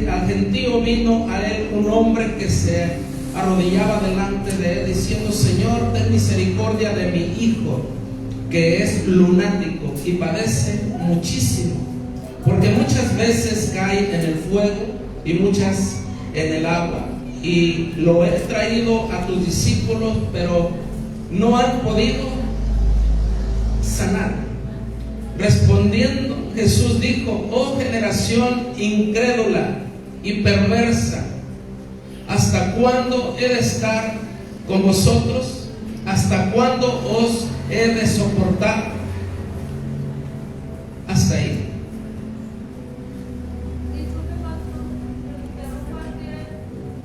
al gentío vino a él un hombre que se arrodillaba delante de él, diciendo: Señor, ten misericordia de mi hijo, que es lunático y padece muchísimo, porque muchas veces cae en el fuego y muchas en el agua. Y lo he traído a tus discípulos, pero no han podido sanar. Respondiendo, Jesús dijo: oh generación incrédula y perversa, ¿hasta cuándo he de estar con vosotros? ¿Hasta cuándo os he de soportar? Hasta ahí.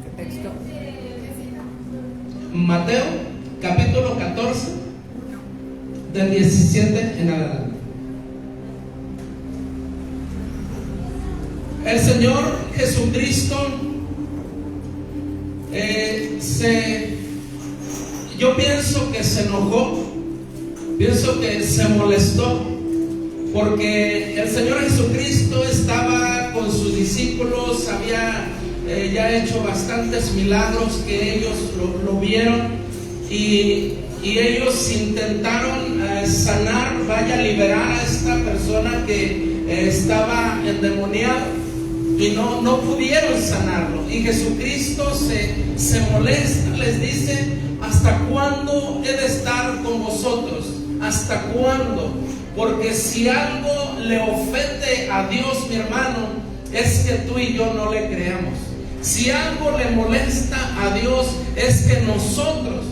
¿Qué texto? Mateo capítulo 14, del 17 en adelante. El Señor Jesucristo yo pienso que se enojó, pienso que se molestó, porque el Señor Jesucristo estaba con sus discípulos, había ya hecho bastantes milagros que ellos lo vieron, y ellos intentaron sanar, liberar a esta persona que estaba endemoniada, y no pudieron sanarlo. Y Jesucristo se molesta, les dice: ¿hasta cuándo he de estar con vosotros? ¿Hasta cuándo? Porque si algo le ofende a Dios, mi hermano, es que tú y yo no le creamos. Si algo le molesta a Dios, es que nosotros,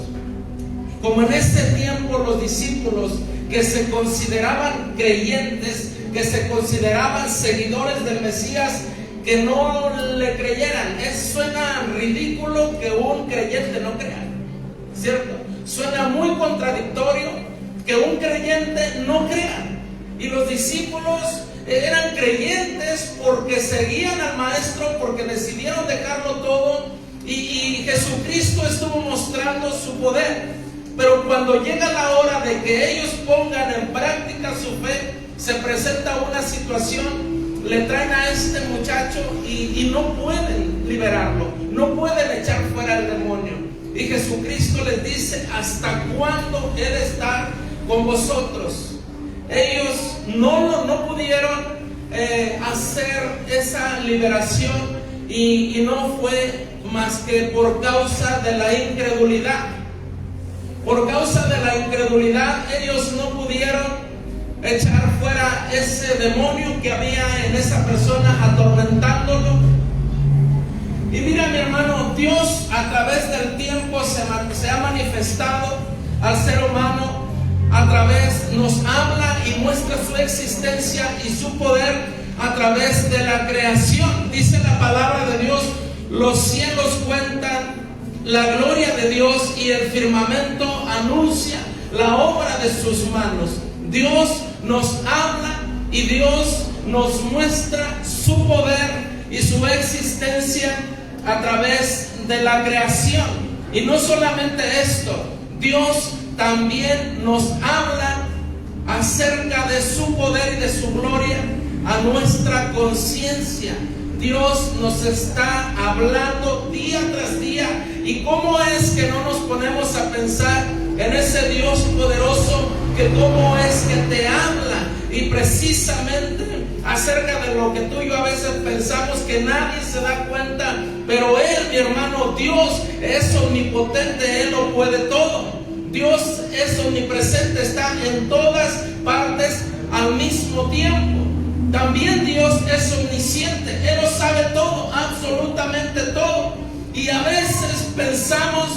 como en este tiempo los discípulos que se consideraban creyentes, que se consideraban seguidores del Mesías, que no le creyeran. Suena ridículo que un creyente no crea, ¿cierto? Suena muy contradictorio que un creyente no crea. Y los discípulos eran creyentes porque seguían al Maestro, porque decidieron dejarlo todo, y Jesucristo estuvo mostrando su poder. Pero cuando llega la hora de que ellos pongan en práctica su fe, se presenta una situación. Le traen a este muchacho y no pueden liberarlo, no pueden echar fuera el demonio. Y Jesucristo les dice: ¿hasta cuándo he de estar con vosotros? Ellos no pudieron hacer esa liberación, y no fue más que por causa de la incredulidad. Por causa de la incredulidad, ellos no pudieron echar fuera ese demonio que había en esa persona, atormentándolo. Y mira, mi hermano, Dios a través del tiempo se ha manifestado al ser humano, nos habla y muestra su existencia y su poder a través de la creación. Dice la palabra de Dios: los cielos cuentan la gloria de Dios, y el firmamento anuncia la obra de sus manos. Dios nos habla y Dios nos muestra su poder y su existencia a través de la creación. Y no solamente esto, Dios también nos habla acerca de su poder y de su gloria a nuestra conciencia. Dios nos está hablando día tras día. ¿Y cómo es que no nos ponemos a pensar en ese Dios poderoso, que cómo es que te habla? Y precisamente acerca de lo que tú y yo a veces pensamos que nadie se da cuenta, pero Él, mi hermano, Dios es omnipotente, Él lo puede todo. Dios es omnipresente, está en todas partes al mismo tiempo. También Dios es omnisciente, Él lo sabe todo, absolutamente todo. Y a veces pensamos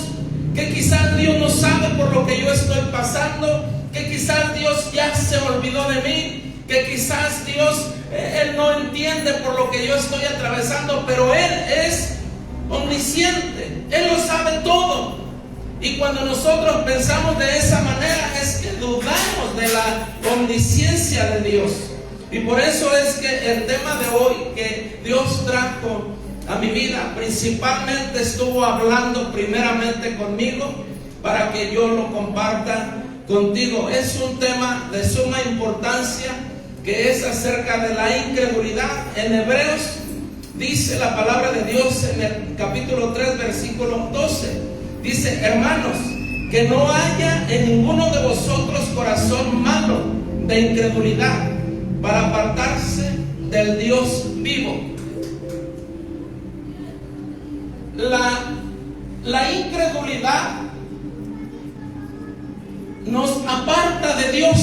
que quizás Dios no sabe por lo que yo estoy pasando, que quizás Dios ya se olvidó de mí, que quizás Dios, Él no entiende por lo que yo estoy atravesando, pero Él es omnisciente, Él lo sabe todo. Y cuando nosotros pensamos de esa manera, es que dudamos de la omnisciencia de Dios. Y por eso es que el tema de hoy que Dios trajo a mi vida, principalmente estuvo hablando primeramente conmigo para que yo lo comparta contigo. Es un tema de suma importancia, que es acerca de la incredulidad. En Hebreos dice la palabra de Dios en el capítulo 3, versículo 12. Dice: hermanos, que no haya en ninguno de vosotros corazón malo de incredulidad, para apartarse del Dios vivo. La incredulidad nos aparta de Dios.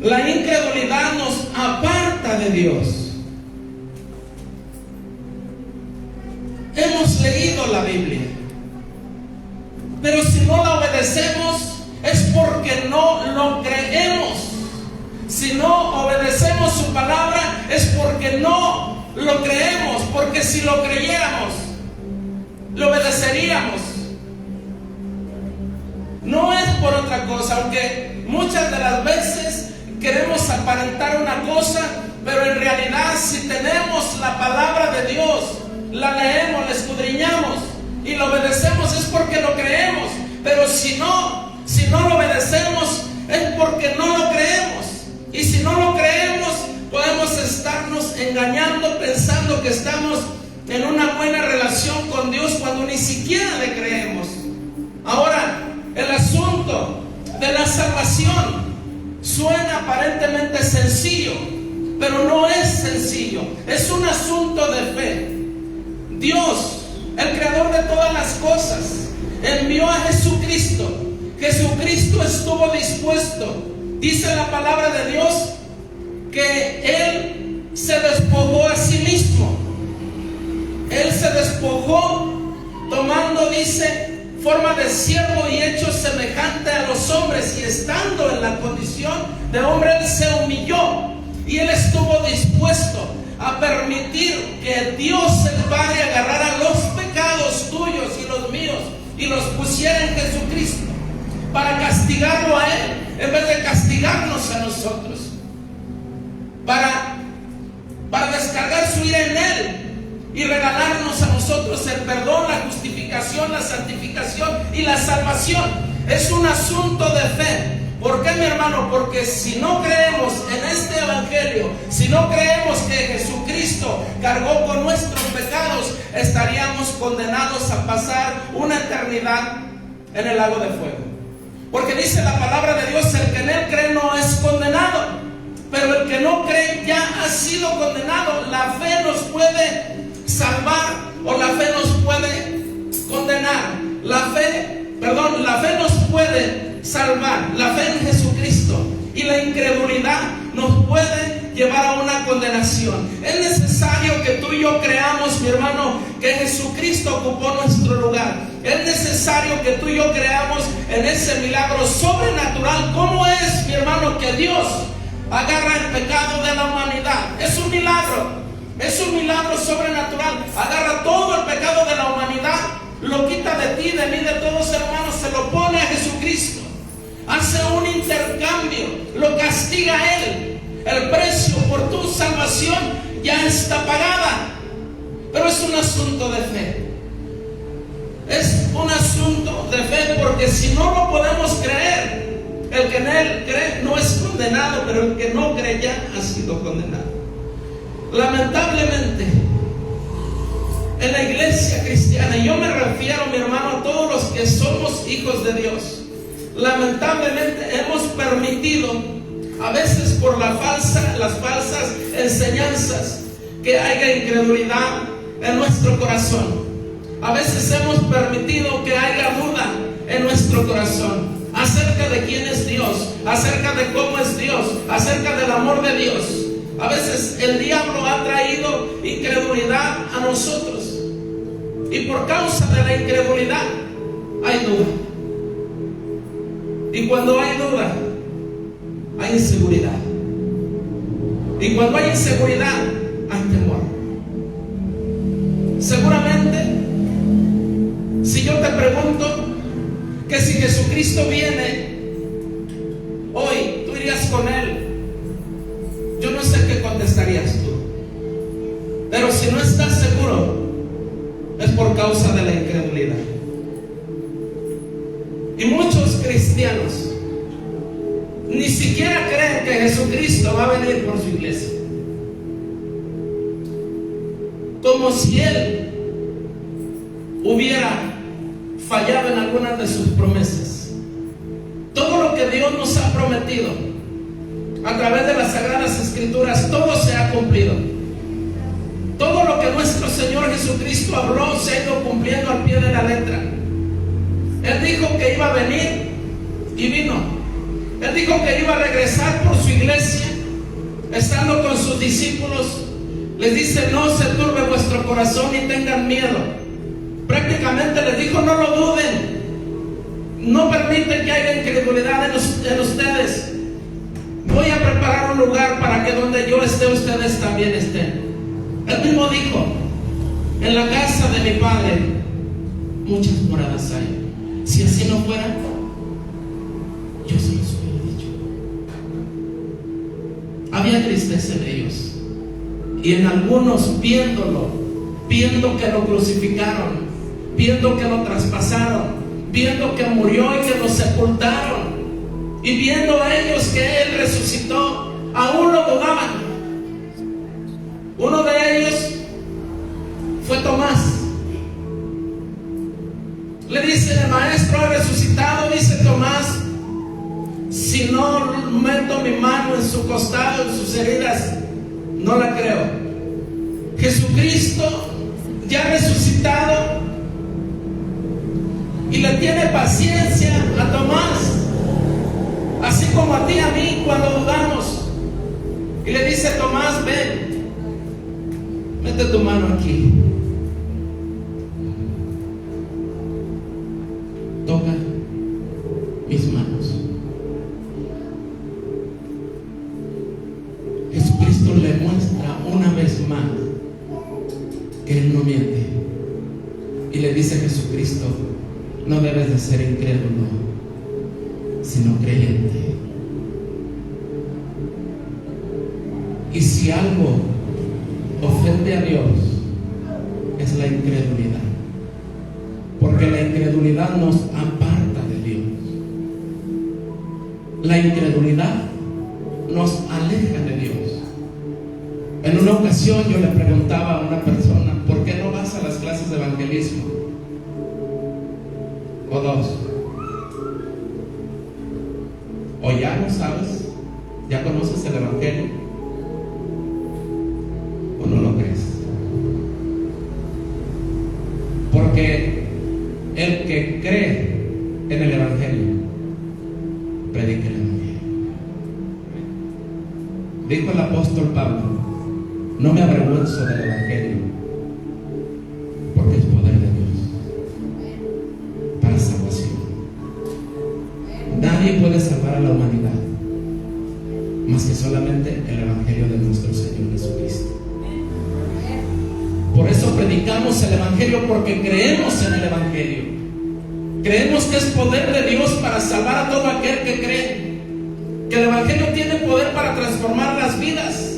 La incredulidad nos aparta de Dios. Hemos leído la Biblia, pero si no la obedecemos es porque no lo creemos. Si no obedecemos su palabra es porque no lo creemos, porque si lo creyéramos, lo obedeceríamos. No es por otra cosa, aunque muchas de las veces queremos aparentar una cosa, pero en realidad si tenemos la palabra de Dios, la leemos, la escudriñamos y lo obedecemos, es porque lo creemos. Pero si no lo obedecemos es porque no lo creemos. Y si no lo creemos, podemos estarnos engañando pensando que estamos en una buena relación con Dios cuando ni siquiera le creemos. Ahora, el asunto de la salvación suena aparentemente sencillo, pero no es sencillo. Es un asunto de fe. Dios, el creador de todas las cosas, envió a Jesucristo. Jesucristo estuvo dispuesto. Dice la palabra de Dios que Él se despojó a sí mismo. Él se despojó tomando, dice, forma de siervo y hecho semejante a los hombres, y estando en la condición de hombre, Él se humilló. Y Él estuvo dispuesto a permitir que Dios el Padre agarrara los pecados tuyos y los míos y los pusiera en Jesucristo para castigarlo a Él en vez de castigarnos a nosotros, para descargar su ira en Él y regalarnos a nosotros el perdón, la justificación, la santificación y la salvación. Es un asunto de fe. ¿Por qué, mi hermano? Porque si no creemos en este evangelio, si no creemos que Jesucristo cargó con nuestros pecados, estaríamos condenados a pasar una eternidad en el lago de fuego. Porque dice la palabra de Dios: el que en Él cree no es condenado, pero el que no cree ya ha sido condenado. La fe nos puede salvar o la fe nos puede condenar. La fe nos puede salvar, la fe en Jesucristo, y la incredulidad nos puede llevar a una condenación. Es necesario que tú y yo creamos, mi hermano, que Jesucristo ocupó nuestro lugar. Es necesario que tú y yo creamos en ese milagro sobrenatural. ¿Cómo es, mi hermano, que Dios agarra el pecado de la humanidad? Es un milagro sobrenatural. Agarra todo el pecado de la humanidad, lo quita de ti, de mí, de todos, hermanos, se lo pone a Jesucristo. Hace un intercambio, lo castiga a Él. El precio por tu salvación ya está pagada. Pero es un asunto de fe. Es un asunto de fe, porque si no lo podemos creer, el que en Él cree no es condenado, pero el que no cree ya ha sido condenado. Lamentablemente, en la iglesia cristiana, y yo me refiero, mi hermano, a todos los que somos hijos de Dios, lamentablemente hemos permitido, a veces por las falsas enseñanzas, que haya incredulidad en nuestro corazón. A veces hemos permitido que haya duda en nuestro corazón acerca de quién es Dios, acerca de cómo es Dios, acerca del amor de Dios. A veces el diablo ha traído incredulidad a nosotros, y por causa de la incredulidad hay duda. Y cuando hay duda, hay inseguridad. Y cuando hay inseguridad, hay temor. Seguramente, si yo te pregunto que si Jesucristo viene hoy, tú irías con Él, yo no sé qué contestarías tú. Pero si no estás seguro, es por causa de la incredulidad. Y muchos cristianos ni siquiera creen que Jesucristo va a venir por su iglesia. como si Él hubiera fallado en algunas de sus promesas. Todo lo que Dios nos ha prometido a través de las Sagradas Escrituras, todo se ha cumplido. Todo lo que nuestro Señor Jesucristo habló se ha ido cumpliendo al pie de la letra. Él dijo que iba a venir y vino. Él dijo que iba a regresar por su iglesia, estando con sus discípulos. Les dice: no se turbe vuestro corazón ni tengan miedo. Prácticamente les dijo: no lo duden, no permiten que haya incredulidad en ustedes. Voy a preparar un lugar para que donde yo esté, ustedes también estén. Él mismo dijo: en la casa de mi Padre muchas moradas hay. Si así no fuera, yo se los hubiera dicho. Había tristeza en ellos, y en algunos, viéndolo, viendo que lo crucificaron, viendo que lo traspasaron, viendo que murió y que lo sepultaron, y viendo a ellos que Él resucitó, aún lo dudaban. Uno de ellos fue Tomás. Le dice: el Maestro ha resucitado. Dice Tomás: si no meto mi mano en su costado, en sus heridas, no la creo. Jesucristo ya resucitado, y le tiene paciencia a Tomás, así como a ti y a mí cuando dudamos. Y le dice: Tomás, ven, mete tu mano aquí, toca mis manos. Jesucristo le muestra una vez más que Él no miente, y le dice a Jesucristo: no debes de ser incrédulo, sino creyente. Y si algo ofende a Dios, es la incredulidad, porque la incredulidad nos aparta de Dios. La incredulidad nos aleja de Dios. En una ocasión yo le preguntaba a una persona: ¿por qué no vas a las clases de evangelismo? O dos: o ya no sabes, ya conoces el evangelio, o no lo crees. Porque el que cree en el evangelio predica el evangelio. Dijo el apóstol Pablo: no me avergüenzo del evangelio, porque es poder de Dios para salvación. Nadie puede salvar a la humanidad más que solamente el evangelio de nuestro Señor Jesucristo. Por eso predicamos el evangelio, porque creemos en el evangelio. Creemos que es poder de Dios para salvar a todo aquel que cree. Que el evangelio tiene poder para transformar las vidas.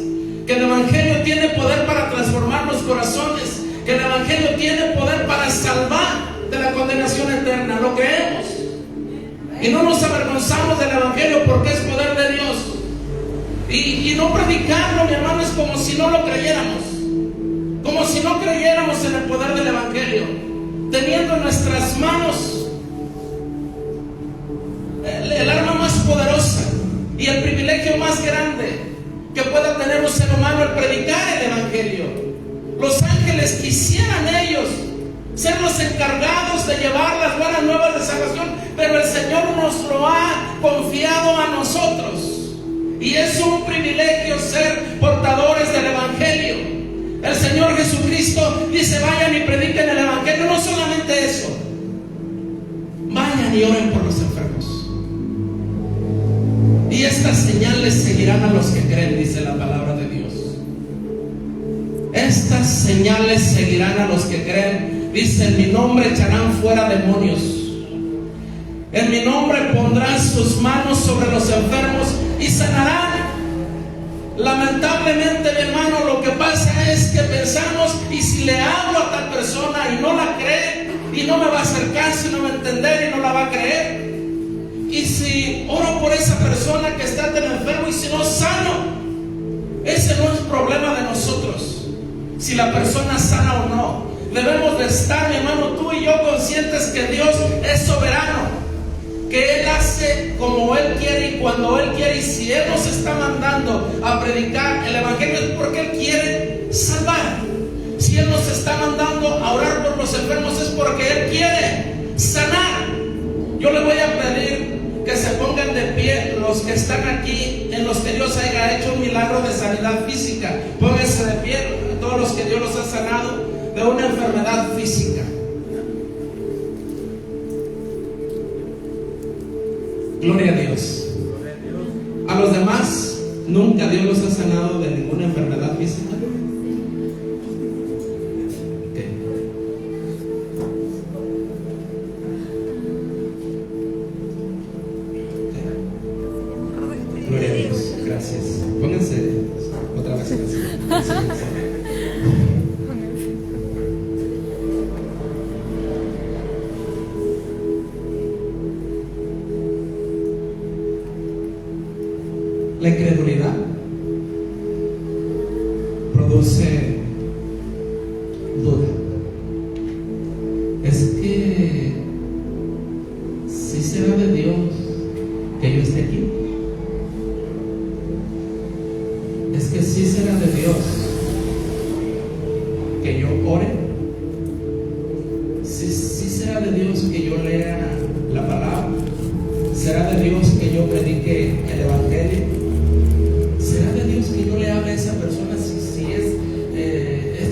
Que el evangelio tiene poder para transformar los corazones. Que el evangelio tiene poder para salvar de la condenación eterna. Lo creemos. Y no nos avergonzamos del evangelio, porque es poder de Dios. Y no predicarlo, mi hermano, es como si no lo creyéramos. Como si no creyéramos en el poder del evangelio, teniendo en nuestras manos el arma más poderosa y el privilegio más grande que pueda tener un ser humano, el predicar el evangelio. Los ángeles quisieran ellos ser los encargados de llevar las buenas nuevas de salvación, pero el Señor nos lo ha confiado a nosotros, y es un privilegio ser portadores del evangelio. El Señor Jesucristo dice: vayan y prediquen el evangelio. No solamente eso, vayan y oren por los enfermos. Y estas señales seguirán a los que creen, dice la palabra de Dios. Estas señales seguirán a los que creen. Dice: en mi nombre echarán fuera demonios, en mi nombre pondrán sus manos sobre los enfermos y sanarán. Lamentablemente, mi hermano, lo que pasa es que pensamos: y si le hablo a tal persona y no la cree, y no me va a hacer caso y no me va a entender y no la va a creer, y si oro por esa persona que está tan enfermo y si no sano, ese no es problema de nosotros. si la persona sana o no. Debemos de estar, mi hermano, tú y yo conscientes que Dios es soberano, que Él hace como Él quiere y cuando Él quiere. Y si Él nos está mandando a predicar el Evangelio es porque Él quiere salvar. Si Él nos está mandando a orar por los enfermos es porque Él quiere sanar. Yo le voy a pedir que se pongan de pie los que están aquí, en los que Dios haya hecho un milagro de sanidad física. Pónganse de pie, todos los que Dios los ha sanado de una enfermedad física. Gloria a Dios. A los demás, nunca Dios los ha sanado de ninguna enfermedad física. Gloria a Dios, gracias. Pónganse otra vez. La incredulidad produce duda. Es que si será de Dios que yo esté aquí. Es que sí será de Dios que yo ore. Sí será de Dios que yo lea la palabra. Será de Dios que yo predique el Evangelio. Será de Dios que yo le hable a esa persona. Si es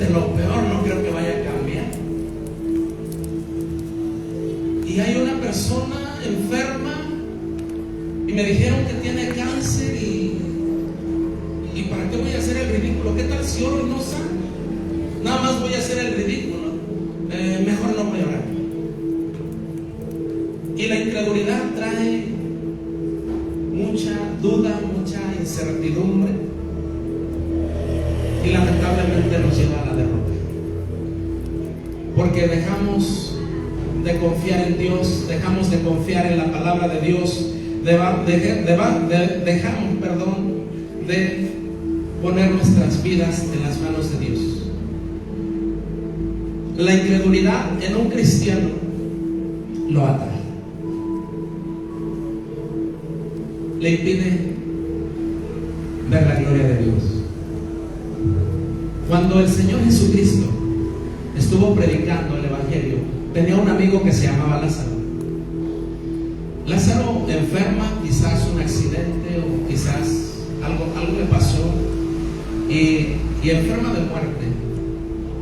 de lo peor, no creo que vaya a cambiar. Y hay una persona enferma y me dijeron que tiene cáncer y ¿para qué voy a hacer el ridículo? ¿Qué tal si oro y no sano? Nada más voy a hacer el ridículo. Mejor no voy a orar. Y la incredulidad trae mucha duda, mucha incertidumbre y lamentablemente nos lleva a la derrota. Porque dejamos de confiar en Dios, dejamos de confiar en la palabra de Dios, dejamos de poner nuestras vidas en las manos de Dios. La incredulidad en un cristiano lo ata, le impide ver la gloria de Dios. Cuando el Señor Jesucristo estuvo predicando el Evangelio, tenía un amigo que se llamaba Lázaro. Lázaro enferma, quizás un accidente o quizás algo le pasó y enferma de muerte.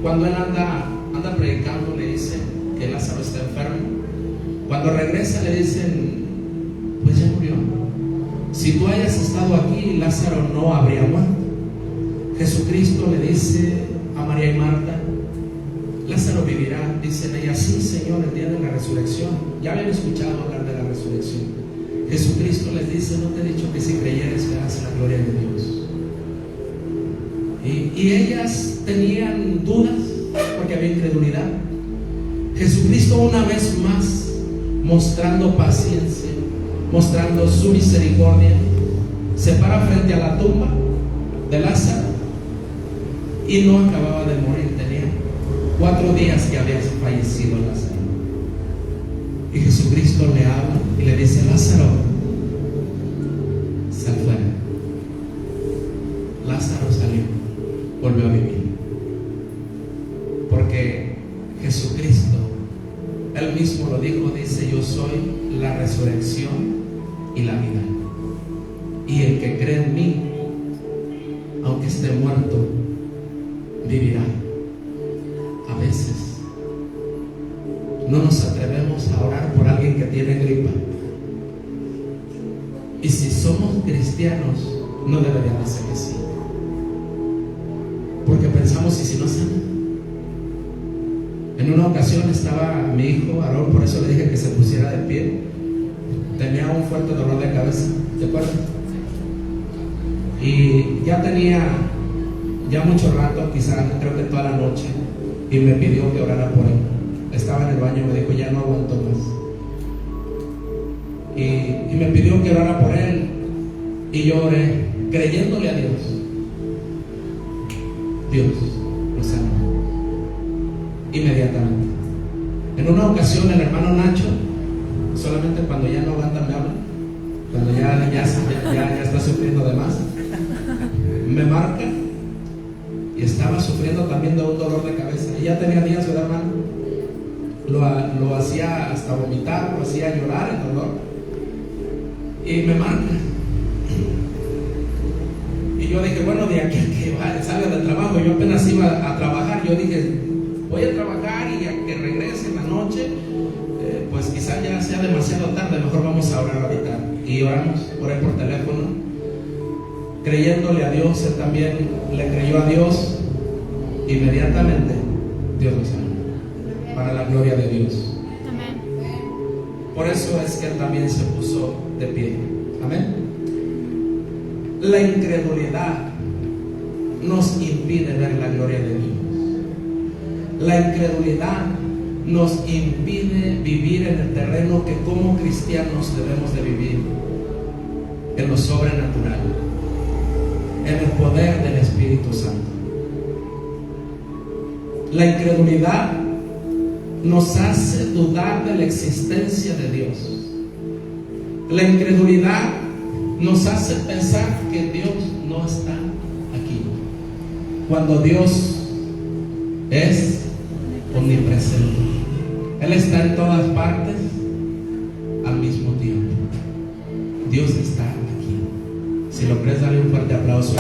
Cuando él anda predicando, le dicen que Lázaro está enfermo. Cuando regresa le dicen, pues ya murió. Si tú hayas estado aquí, Lázaro no habría muerto. Jesucristo le dice a María y Marta, Lázaro vivirá. Dicen ellas, sí, Señor, el día de la resurrección. Ya habían escuchado hablar de la resurrección. Jesucristo les dice, no te he dicho que si creyeres verás la gloria de Dios. Y ellas tenían dudas porque había incredulidad. Jesucristo una vez más, mostrando paciencia, mostrando su misericordia, se para frente a la tumba de Lázaro y no acababa de morir, tenía 4 días que había fallecido Lázaro. Y Jesucristo le habla y le dice, Lázaro, sal fuera. Lázaro salió, volvió a vivir. Porque Jesucristo, Él mismo lo dijo, dice, yo soy la resurrección y la vida. Y el que cree en mí, aunque esté muerto, vivirá. A veces no nos atrevemos a orar por alguien que tiene gripa. Y si somos cristianos, no deberíamos ser así. Porque pensamos, ¿y si no sana? En una ocasión estaba mi hijo Aarón, por eso le dije que se pusiera de pie. Tenía un fuerte dolor de cabeza, ¿te acuerdas? Y ya tenía mucho rato, quizás creo que toda la noche, y me pidió que orara por él. Estaba en el baño, me dijo, ya no aguanto más. Y me pidió que orara por él, y yo oré, creyéndole a Dios. Dios lo sanó. inmediatamente. En una ocasión el hermano Nacho, solamente cuando ya no aguanta me habla, cuando ya está sufriendo de más, me marca y estaba sufriendo también de un dolor de cabeza. Y ya tenía días, ¿verdad, hermano? Lo hacía hasta vomitar, lo hacía llorar el dolor. Y me marca. Y yo dije, bueno, de aquí a que salga del trabajo, yo apenas iba a trabajar, yo dije, voy a trabajar y a que regrese en la noche, pues quizá ya sea demasiado tarde, mejor vamos a orar ahorita. Y oramos, oré por teléfono, creyéndole a Dios. Él también le creyó a Dios. Inmediatamente Dios lo sanó, para la gloria de Dios. Amén. Por eso es que él también se puso de pie. Amén. La incredulidad nos impide ver la gloria de Dios. La incredulidad nos impide vivir en el terreno que como cristianos debemos de vivir, en lo sobrenatural, en el poder del Espíritu Santo. La incredulidad nos hace dudar de la existencia de Dios. La incredulidad nos hace pensar que Dios no está aquí, cuando Dios es omnipresente. Él está en todas partes al mismo tiempo. Dios está aquí. Si lo crees, dale un fuerte aplauso.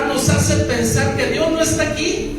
Nos hace pensar que Dios no está aquí,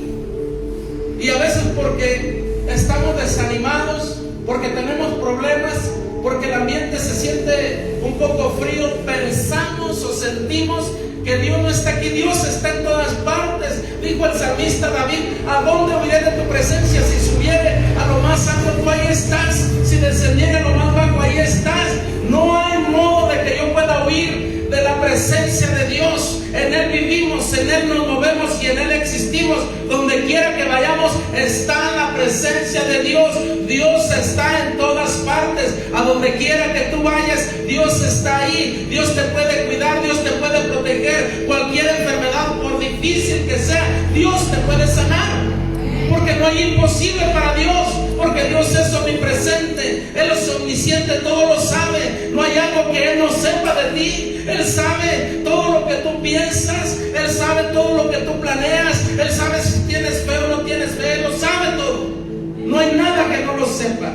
y a veces porque estamos desanimados, porque tenemos problemas, porque el ambiente se siente un poco frío, pensamos o sentimos que Dios no está aquí. Dios está en todas partes. Dijo el salmista David: ¿a dónde huiré de tu presencia? Si subiere a lo más alto, tú ahí estás. Si descendiere a lo más bajo, ahí estás. No hay modo de que yo pueda huir de la presencia de Dios. En Él vivimos, en Él nos movemos y en Él existimos. Donde quiera que vayamos está la presencia de Dios. Dios está en todas partes. A donde quiera que tú vayas, Dios está ahí. Dios te puede cuidar, Dios te puede proteger. Cualquier enfermedad, por difícil que sea, Dios te puede sanar. Porque no hay imposible para Dios, porque Dios es omnipresente, Él es omnisciente, todo lo sabe. No hay algo que Él no sepa de ti. Él sabe todo lo que tú piensas, Él sabe todo lo que tú planeas, Él sabe si tienes fe o no tienes fe, Él lo sabe todo. No hay nada que no lo sepa.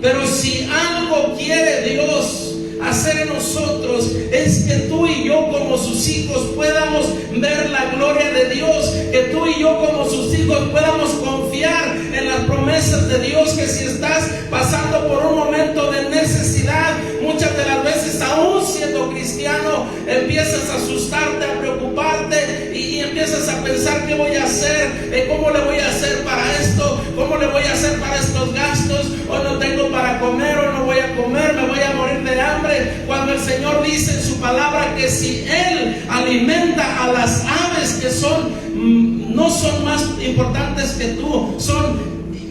Pero si algo quiere Dios hacer en nosotros, es que tú y yo como sus hijos podamos ver la gloria de Dios, que tú y yo como sus hijos podamos confiar en las promesas de Dios. Que si estás pasando por un momento de necesidad, muchas de las veces aún siendo cristiano, empiezas a asustarte, a preocuparte y empiezas a pensar: ¿qué voy a hacer? ¿Cómo le voy a hacer para esto? ¿Cómo le voy a hacer para estos gastos? O no tengo para comer, o no voy a comer, me voy a morir de hambre. Cuando el Señor dice en su palabra que si Él alimenta a las aves, que no son más importantes que tú, son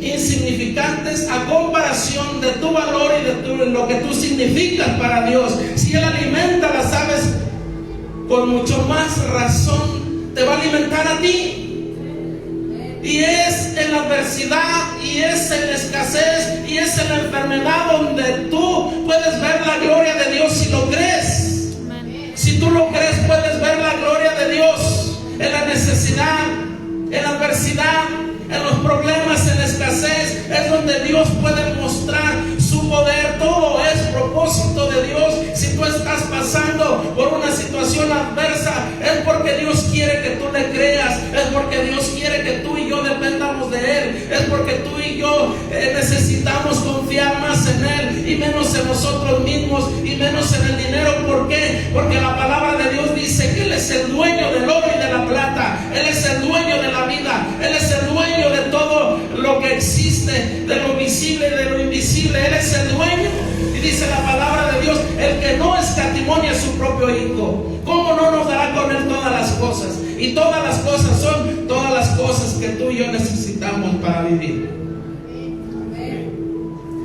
insignificantes a comparación de tu valor y de lo que tú significas para Dios. Si Él alimenta a las aves, con mucho más razón te va a alimentar a ti. Y es en la adversidad, y es en la escasez, y es en la enfermedad donde tú puedes ver la gloria de Dios, si lo crees. Si tú lo crees, puedes ver la gloria de Dios en la necesidad, en la adversidad, en los problemas, en la escasez. Es donde Dios puede mostrar su poder. Todo es propósito de Dios. Si tú estás pasando por una situación adversa, es porque Dios quiere que tú le creas, es porque Dios quiere que tú y yo dependamos de Él, es porque tú y yo necesitamos confiar más en Él y menos en nosotros mismos y menos en el dinero. ¿Por qué? Porque la palabra de Dios dice que Él es el dueño del oro y de la plata. Él es el dueño de la vida, Él es el dueño de todo lo que existe, de lo visible y de lo invisible. Él es el dueño. Y dice la palabra de Dios: el que no escatimonia a su propio Hijo, ¿cómo no nos dará con Él todas las cosas? Y todas las cosas son todas las cosas que tú y yo necesitamos para vivir.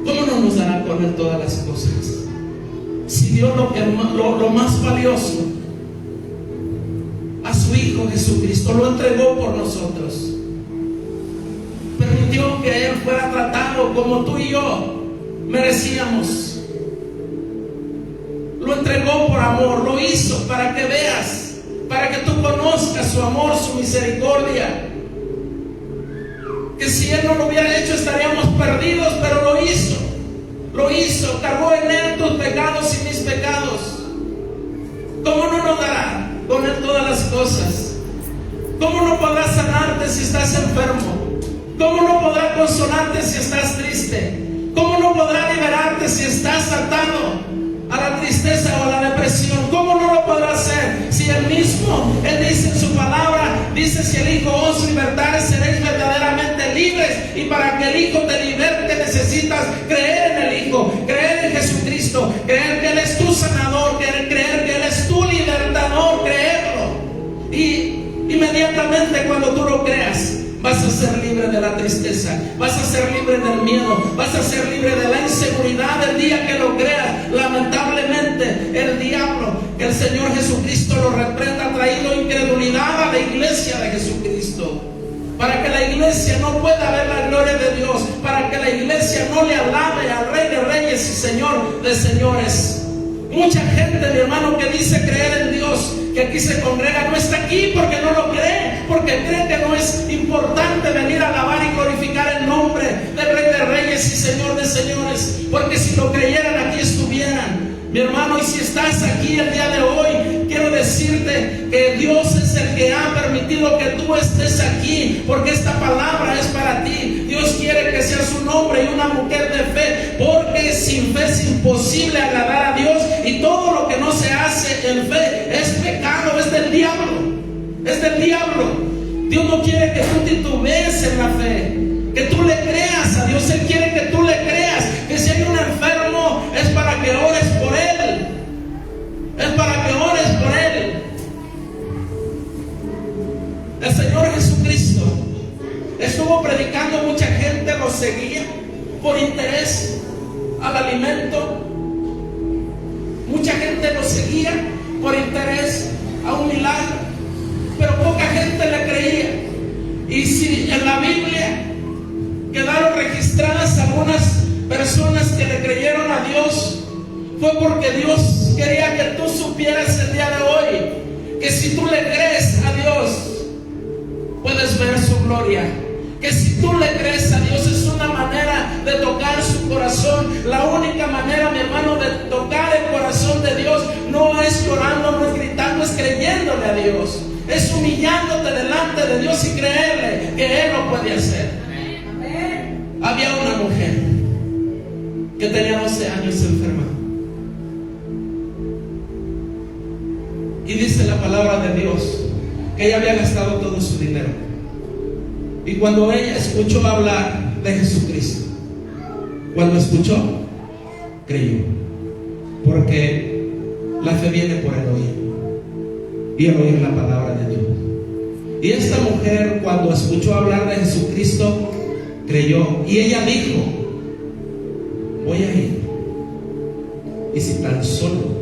¿Cómo no nos dará con Él todas las cosas? Si Dios lo más valioso, a su Hijo Jesucristo, lo entregó por nosotros, permitió que Él fuera tratado como tú y yo merecíamos, lo entregó por amor, lo hizo para que veas, para que tú conozcas su amor, su misericordia, que si Él no lo hubiera hecho estaríamos perdidos, pero lo hizo, cargó en Él tus pecados y mis pecados. ¿Cómo no nos dará con Él todas las cosas? ¿Cómo no podrá sanarte si estás enfermo? ¿Cómo no podrá consolarte si estás triste? ¿Cómo no podrá liberarte si estás atado a la tristeza o a la depresión? ¿Cómo no lo podrá hacer si Él mismo, Él dice en su palabra, dice: si el Hijo os libertare, seréis verdaderamente libres? Y para que el Hijo te liberte necesitas creer en el Hijo, creer en Jesucristo, creer que Él es tu sanador, creer que Él es tu libertador, creerlo. Y inmediatamente cuando tú lo creas, vas a ser libre de la tristeza, vas a ser libre del miedo, vas a ser libre de la inseguridad el día que lo creas. Lamentablemente el diablo, que el Señor Jesucristo lo reprenda, ha traído incredulidad a la iglesia de Jesucristo, para que la iglesia no pueda ver la gloria de Dios, para que la iglesia no le alabe al Rey de Reyes y Señor de Señores. Mucha gente, mi hermano, que dice creer en Dios, que aquí se congrega, no está aquí porque no lo cree, porque cree que no es importante venir a alabar y glorificar el nombre del Rey de Reyes y Señor de Señores, porque si lo creyeran aquí estuvieran. Mi hermano, y si estás aquí el día de hoy, quiero decirte que Dios es el que ha permitido que tú estés aquí, porque esta palabra es para ti. Dios quiere que seas un hombre y una mujer de fe, porque sin fe es imposible agradar a Dios, y todo lo que no se hace en fe es pecado, es del diablo, es del diablo. Dios no quiere que tú titubees en la fe, que tú le creas a Dios. Él quiere que tú le creas, que si hay un enfermo es para que ores por él, es para que ores por él. El Señor Jesucristo estuvo predicando, mucha gente lo seguía por interés al alimento, mucha gente lo seguía por interés a un milagro, pero poca gente le creía. Y si en la Biblia quedaron registradas algunas personas que le creyeron a Dios, fue porque Dios quería que tú supieras el día de hoy que si tú le crees a Dios puedes ver su gloria, que si tú le crees a Dios es una manera de tocar su corazón. La única manera, mi hermano, de tocar el corazón de Dios no es llorando, no es gritando, es creyéndole a Dios, es humillándote delante de Dios y creerle que Él lo puede hacer. Había una mujer que tenía 12 años enferma, y dice la palabra de Dios que ella había gastado todo su dinero, y cuando ella escuchó hablar de Jesucristo, cuando escuchó, creyó, porque la fe viene por el oír, y el oír la palabra de Dios. Y esta mujer, cuando escuchó hablar de Jesucristo, creyó, y ella dijo: voy a ir, y si tan solo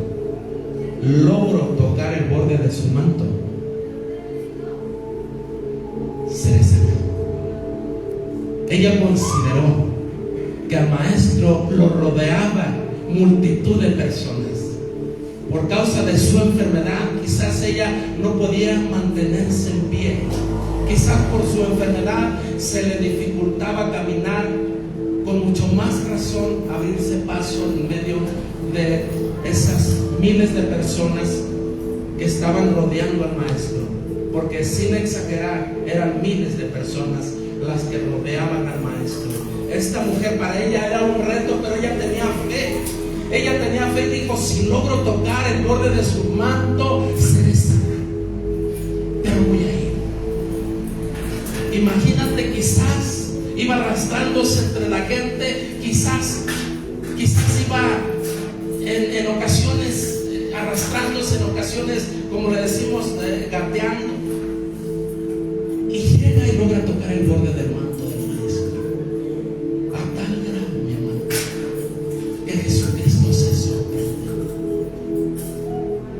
logro tocar el borde de su manto, seré sanado. Ella consideró que al maestro lo rodeaba multitud de personas. Por causa de su enfermedad, quizás ella no podía mantenerse en pie. Quizás por su enfermedad se le dificultaba caminar, con mucho más razón abrirse paso en medio de esas miles de personas que estaban rodeando al maestro, porque sin exagerar eran miles de personas las que rodeaban al maestro. Esta mujer, para ella era un reto, pero ella tenía fe. Ella tenía fe y dijo: si logro tocar el borde de su manto, seré sana. Pero voy a ir. Imagínate, quizás iba arrastrándose entre la gente, quizás iba en ocasiones arrastrándose, en ocasiones, como le decimos, gateando, y llega y logra tocar el borde del manto del maestro. A tal grado, mi hermano, que Jesucristo se sorprende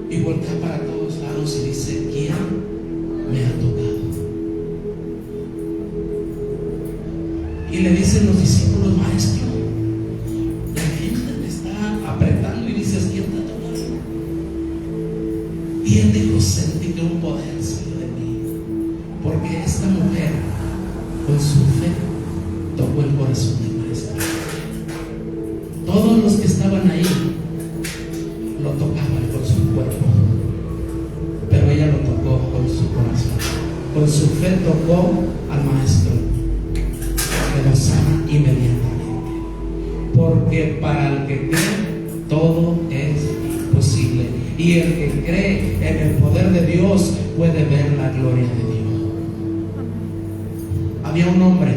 y voltea para todos lados y dice: ¿quién me ha tocado? Y le dicen los discípulos: maestro, la gente te está apretando y dices: ¿quién te ha tocado? Y él dijo: sentí que un poder salió de mí, porque esta mujer con su fe tocó el corazón del maestro. Todos los que estaban ahí lo tocaban con su cuerpo, pero ella lo tocó con su corazón. Con su fe tocó al maestro, que lo sana inmediatamente, porque para el que cree todo es posible, y el que cree en el poder de Dios puede ver la gloria de Dios. Había un hombre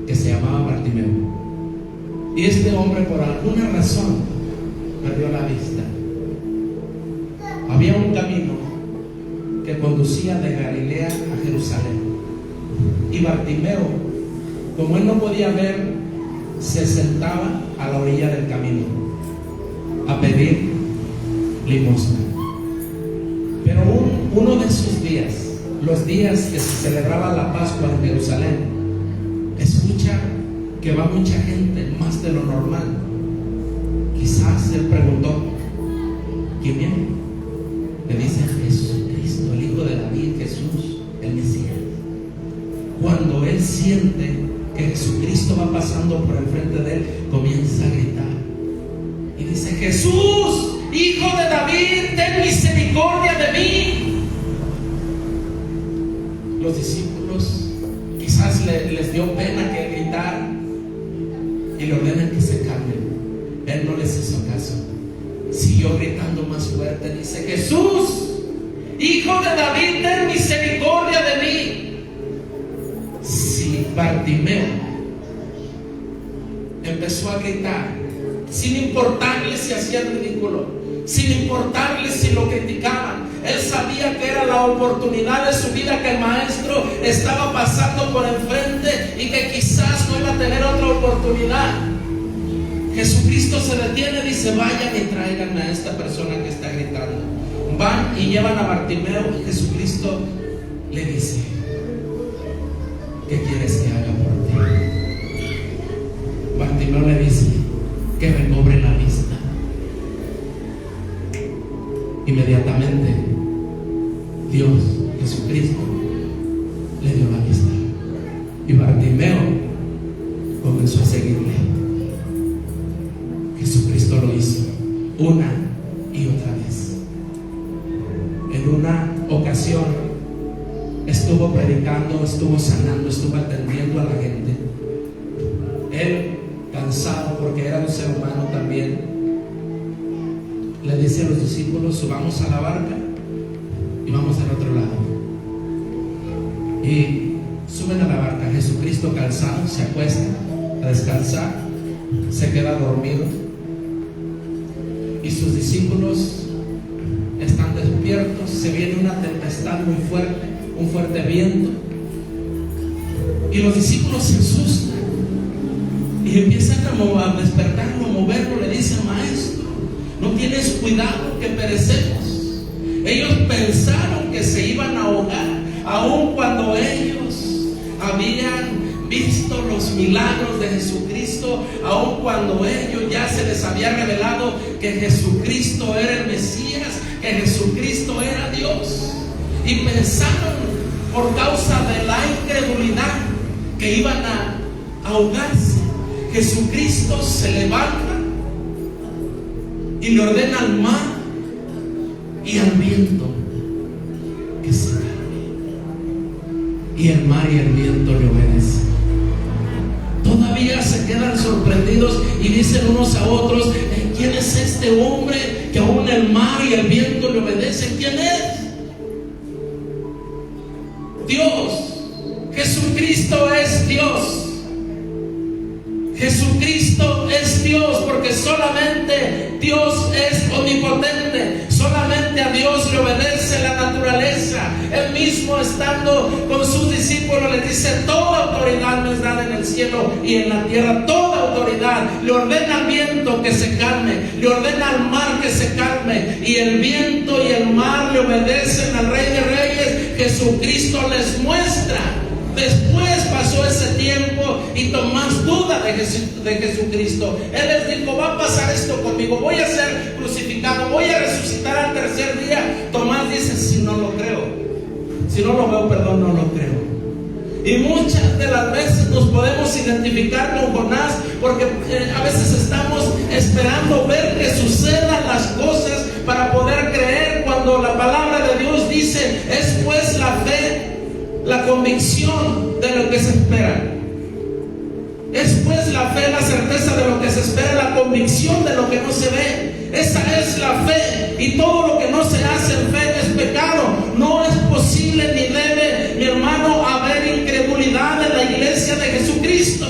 que se llamaba Bartimeo, y este hombre por alguna razón perdió la vista. Había un camino que conducía de Galilea a Jerusalén, y Bartimeo, como él no podía ver, se sentaba a la orilla del camino a pedir limosna. Pero uno de esos días, los días que se celebraba la Pascua en Jerusalén, escucha que va mucha gente, más de lo normal. Quizás él preguntó: ¿quién viene? Le dice: Jesucristo, el Hijo de David, Jesús, el Mesías. Cuando él siente que Jesucristo va pasando por el frente de él, comienza a gritar y dice: Jesús, Hijo de David, ten misericordia de mí. Los discípulos quizás les dio pena que gritara y le ordenan que se calmen. Él no les hizo caso, siguió gritando más fuerte. Dice: Jesús, Hijo de David, ten misericordia de mí. Si Bartimeo empezó a gritar, sin importarle si hacía el ridículo, sin importarle si lo criticaban, él sabía que era la oportunidad de su vida, que el maestro estaba pasando por enfrente y que quizás no iba a tener otra oportunidad. Jesucristo se detiene y dice: vayan y tráiganme a esta persona que está gritando. Van y llevan a Bartimeo, y Jesucristo le dice: ¿qué quieres que haga por ti? Bartimeo le dice: que recobre la vista. Inmediatamente Dios, Jesucristo, le dio la vista, y Bartimeo comenzó a seguirle. Jesucristo lo hizo una y otra vez. En una ocasión estuvo predicando, estuvo sanando, estuvo atendiendo a la gente. Él, cansado porque era un ser humano también, le dice a los discípulos: subamos a la barca y vamos al otro lado. Y suben a la barca. Jesucristo, cansado, se acuesta a descansar, se queda dormido, y sus discípulos están despiertos. Se viene una tempestad muy fuerte, un fuerte viento, y los discípulos se asustan y empiezan a despertarlo, a moverlo. Le dicen: maestro, ¿no tienes cuidado que perecemos? Ellos pensaron que se iban a ahogar, aun cuando ellos habían visto los milagros de Jesucristo, aun cuando ellos ya se les había revelado que Jesucristo era el Mesías, que Jesucristo era Dios, y pensaron, por causa de la incredulidad, que iban a ahogarse. Jesucristo se levanta y le ordena al mar y al viento que se calme, y el mar y el viento le obedecen. Todavía se quedan sorprendidos y dicen unos a otros: ¿quién es este hombre que aún el mar y el viento le obedecen? ¿Quién es? Dios. Jesucristo es Dios. Jesucristo es Dios, porque solamente Dios es omnipotente. Solamente a Dios le obedece la naturaleza. Él mismo, estando con sus discípulos, les dice: toda autoridad me es dada en el cielo y en la tierra. Toda autoridad. Le ordena al viento que se calme, le ordena al mar que se calme, y el viento y el mar le obedecen al Rey de Reyes. Jesucristo les muestra. Después pasó ese tiempo y Tomás duda de Jesucristo. Él les dijo: va a pasar esto conmigo, voy a ser crucificado, voy a resucitar al tercer día. Tomás dice: si no lo creo, si no lo veo, perdón, no lo creo. Y muchas de las veces nos podemos identificar con Jonás, porque a veces estamos esperando ver que sucedan las cosas para poder creer, cuando la palabra de Dios dice: es pues la fe, la convicción de lo que se espera. Es pues la fe, la certeza de lo que se espera, la convicción de lo que no se ve. Esa es la fe, y todo lo que no se hace en fe es pecado. No es posible ni debe, mi hermano, haber incredulidad en la iglesia de Jesucristo.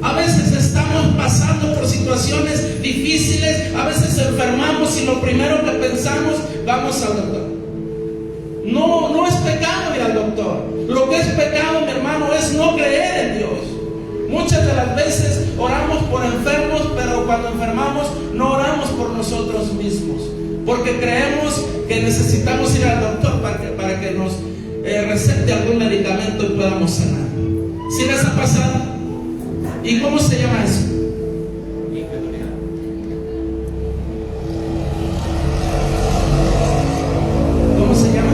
A veces estamos pasando por situaciones difíciles, a veces enfermamos y lo primero que pensamos: vamos al doctor. No es pecado ir al doctor. Lo que es pecado, mi hermano, es no creer en Dios. Muchas de las veces oramos por enfermos, pero cuando enfermamos no oramos por nosotros mismos, porque creemos que necesitamos ir al doctor para que nos recete algún medicamento y podamos sanar. ¿Sí les ha pasado? ¿Y cómo se llama eso? ¿Cómo se llama?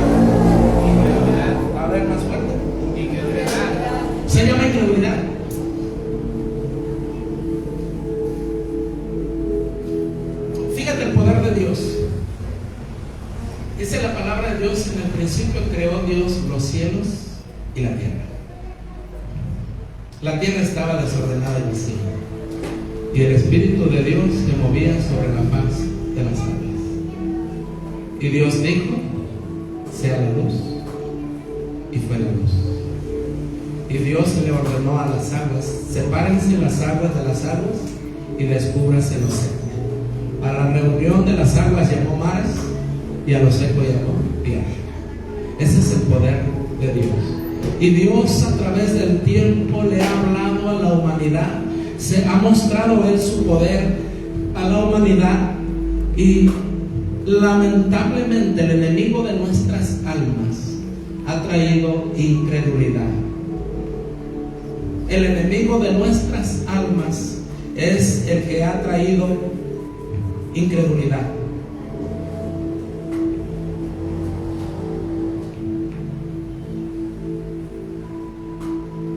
A ver, más fuerte. Se llama incredulidad. Fíjate el poder de Dios. Dice la palabra de Dios: en el principio creó Dios los cielos y la tierra. La tierra estaba desordenada y vacía, y el Espíritu de Dios se movía sobre la faz de las aguas. Y Dios dijo: sea la luz, y fue la luz. Y Dios le ordenó a las aguas: sepárense las aguas de las aguas y descúbrase lo seco. A la reunión de las aguas llamó mares, y a lo seco llamó tierra. Ese es el poder de Dios. Y Dios, a través del tiempo, le ha hablado a la humanidad. Se ha mostrado Él su poder a la humanidad. Y lamentablemente el enemigo de nuestras almas ha traído incredulidad. El enemigo de nuestras almas es el que ha traído incredulidad.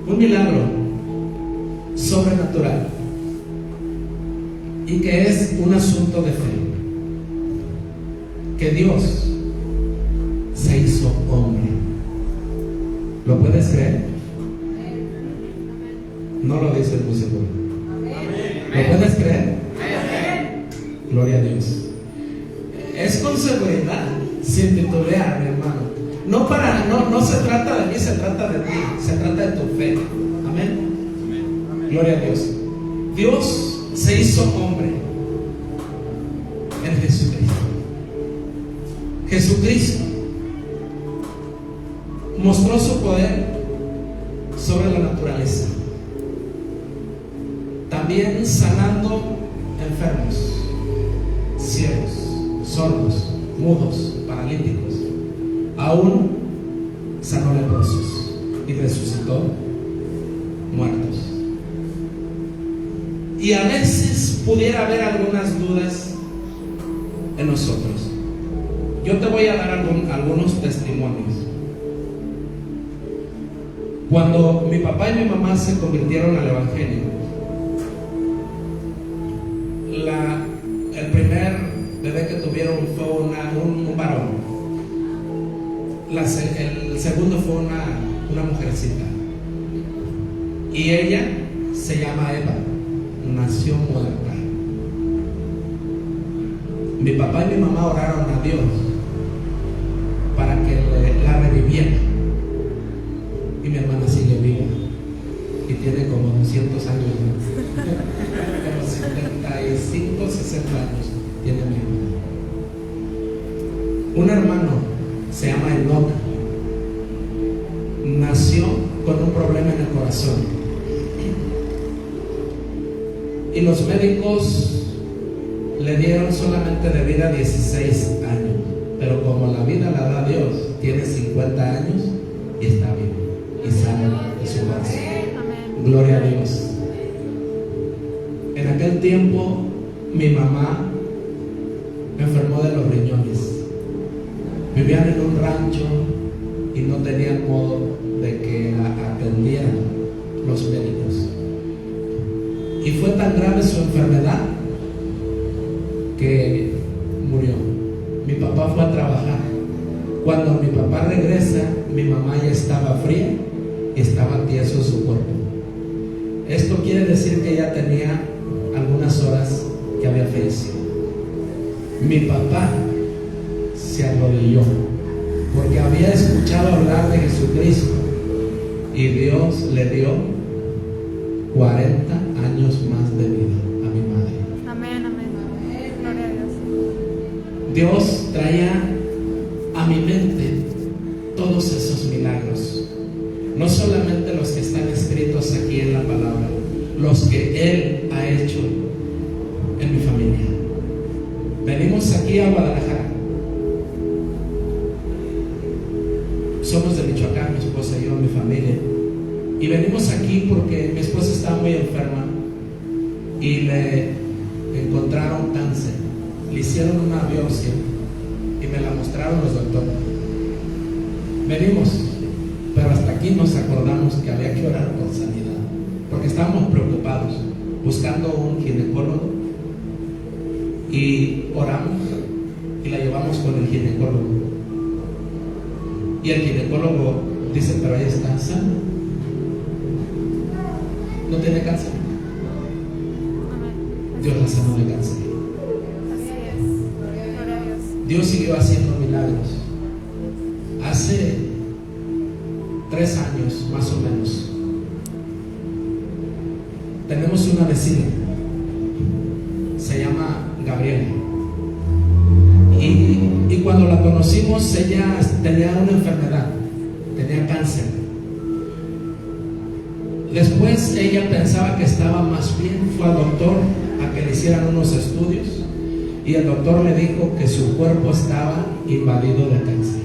Un milagro sobrenatural, y que es un asunto de fe, que Dios se hizo hombre. ¿Lo puedes creer? No lo dices muy seguro. ¿Lo puedes creer? Gloria a Dios. Es con seguridad, sin titubear, mi hermano. No se trata de mí, se trata de ti, se trata de tu fe. Amén. Gloria a Dios. Dios se hizo hombre en Jesucristo. Jesucristo mostró su poder sobre la naturaleza, también sanando enfermos, ciegos, sordos, mudos, paralíticos. Aún sanó leprosos y resucitó muertos. Y a veces pudiera haber algunas dudas en nosotros. Yo te voy a dar algunos testimonios. Cuando mi papá y mi mamá se convirtieron al Evangelio, el primer bebé que tuvieron fue un varón. El segundo fue una mujercita, y ella se llama Eva. Nació muerta. Mi papá y mi mamá oraron a Dios para que la reviviera, y mi hermana sigue viva y tiene como 2 200 años, ¿no? Como 75, 60 años tiene mi hermano. Un hermano se llama Enoch. Nació con un problema en el corazón. Y los médicos le dieron solamente de vida 16 años. Pero como la vida la da Dios, tiene 50 años y está vivo y sano de su corazón. Gloria a Dios. En aquel tiempo mi mamá enfermó de los riñones. Vivían en un rancho y no tenían modo de que la atendieran los médicos. Y fue tan grave su enfermedad que murió. Mi papá fue a trabajar. Cuando mi papá regresa, mi mamá ya estaba fría y estaba tieso su cuerpo. Esto quiere decir que ella tenía algunas horas que había fallecido. Mi papá se arrodilló porque había escuchado hablar de Jesucristo y Dios le dio 40 años más de vida a mi madre. Amén, amén. Gloria a Dios. Dios traía a mi mente todos esos milagros, no solamente los que están escritos aquí en la palabra, los que Él ha hecho en mi familia. Venimos aquí a Guadalajara. Somos de Michoacán, mi esposa y yo, mi familia. Y venimos aquí porque mi esposa estaba muy enferma y le encontraron cáncer. Le hicieron una biopsia y me la mostraron los doctores. Venimos, pero hasta aquí nos acordamos que había que orar por sanidad, porque estábamos preocupados, buscando un ginecólogo, y oramos y la llevamos con el ginecólogo. Y el ginecólogo dice: pero ella está sana, no tiene cáncer. Dios la sanó de cáncer. Así es. Gloria a Dios. Dios siguió haciendo milagros. Hace 3 años más o menos tenemos una vecina, se llama Gabriela, y cuando la conocimos ella tenía una enfermedad, tenía cáncer. Después ella pensaba que estaba más bien, fue al doctor a que le hicieran unos estudios y el doctor le dijo que su cuerpo estaba invadido de cáncer.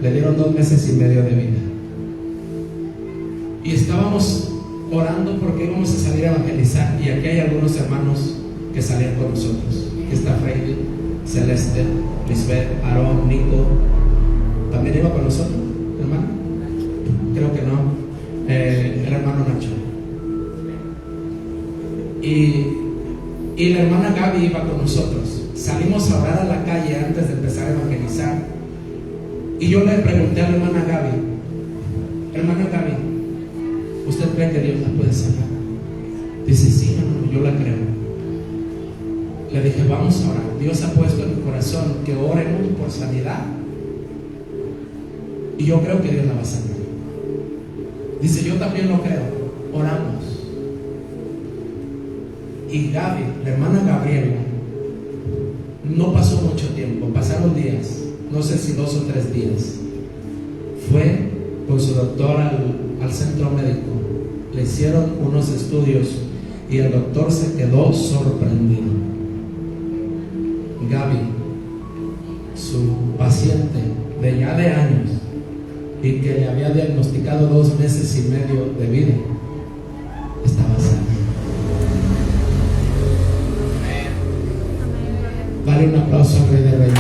Le dieron 2 meses y medio de vida. Y estábamos orando porque íbamos a salir a evangelizar. Y aquí hay algunos hermanos que salían con nosotros. Aquí está Freddy, Celeste, Lisbeth, Aarón, Nico. ¿También iba con nosotros, hermano? Creo que no. El hermano Nacho. Y la hermana Gaby iba con nosotros. Salimos a orar a la calle antes de empezar a evangelizar. Y yo le pregunté a la hermana Gaby, ¿usted cree que Dios la puede sanar? Dice: sí, hermano, yo la creo. Le dije: vamos a orar. Dios ha puesto en mi corazón que oremos por sanidad. Y yo creo que Dios la va a sanar. Dice: yo también lo creo. Oramos. Y Gaby, la hermana Gabriela, no pasó mucho tiempo, pasaron días, no sé si 2 o 3 días. Fue con su doctor al centro médico, le hicieron unos estudios y el doctor se quedó sorprendido. Gaby, su paciente de ya de años y que le había diagnosticado 2 meses y medio de vida, estaba sana. Dale un aplauso al Rey de Reyes.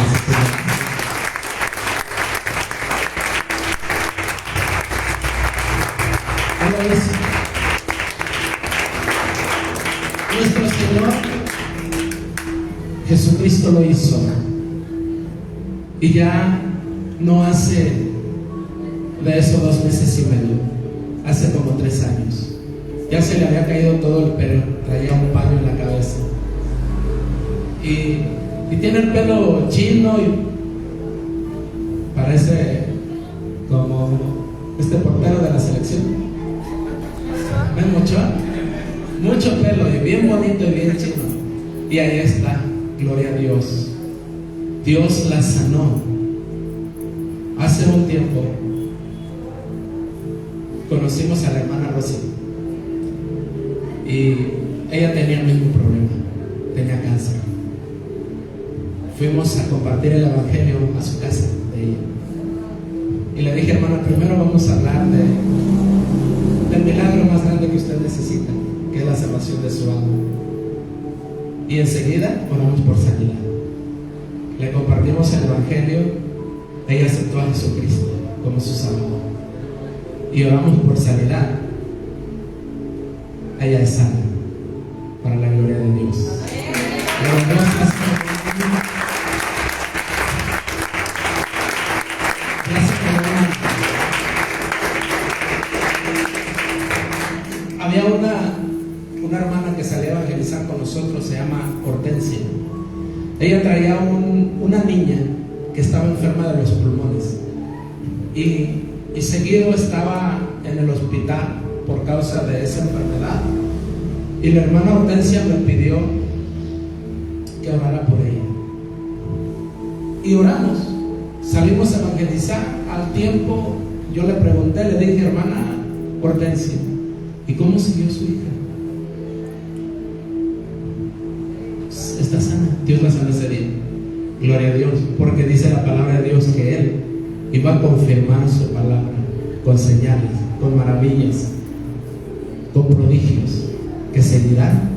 Nuestro Señor Jesucristo lo hizo, y ya no hace de eso 2 meses y medio, hace como 3 años. Ya se le había caído todo el pelo, traía un paño en la cabeza y tiene el pelo chino y parece como este portero de la selección. Amén, mucho pelo y bien bonito y bien chino. Y ahí está, gloria a Dios. Dios la sanó. Hace un tiempo conocimos a la hermana Rosy y ella tenía el mismo problema, tenía cáncer. Fuimos a compartir el evangelio a su casa de ella y le dije: hermana, primero vamos a hablar del milagro más grande que usted necesita, que es la salvación de su alma, y enseguida oramos por sanidad. Le compartimos el evangelio, ella aceptó a Jesucristo como su Salvador y oramos por sanidad. Ella es sana, para la gloria de Dios. Había una hermana que salía a evangelizar con nosotros, se llama Hortensia. Ella traía una niña que estaba enferma de los pulmones y seguido estaba en el hospital por causa de esa enfermedad, y la hermana Hortensia me pidió que orara por ella y oramos, salimos a evangelizar. Al tiempo yo le pregunté, le dije: hermana Hortensia, ¿y cómo siguió su hija? Está sana. Dios la sanó ese día, gloria a Dios, porque dice la palabra de Dios que Él iba a confirmar su palabra con señales, con maravillas, con prodigios que seguirán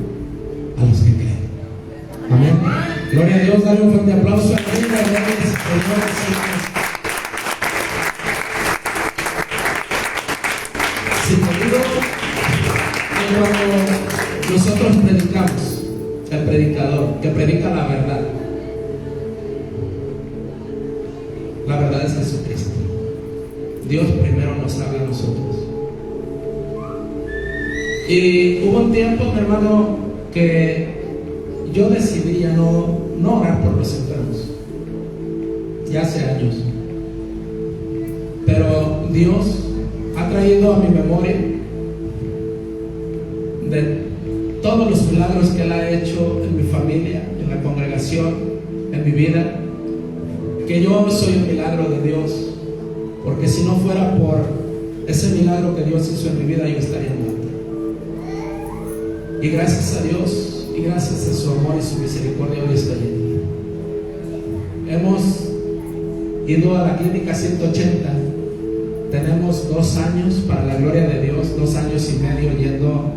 a los que creen. Amén. Gloria a Dios. Dale un fuerte aplauso a Dios. Si te digo que cuando nosotros predicamos, el predicador que predica la verdad es Jesucristo. Dios primero nos habla a nosotros. Y hubo un tiempo, mi hermano, que yo decidí ya no orar por los enfermos, ya hace años, pero Dios ha traído a mi memoria de todos los milagros que Él ha hecho en mi familia, en la congregación, en mi vida, que yo soy un milagro de Dios, porque si no fuera por ese milagro que Dios hizo en mi vida, yo estaría muerto. Y gracias a Dios y gracias a su amor y su misericordia, hoy estoy aquí. Hemos ido a la clínica 180. Tenemos 2 años, para la gloria de Dios, 2 años y medio yendo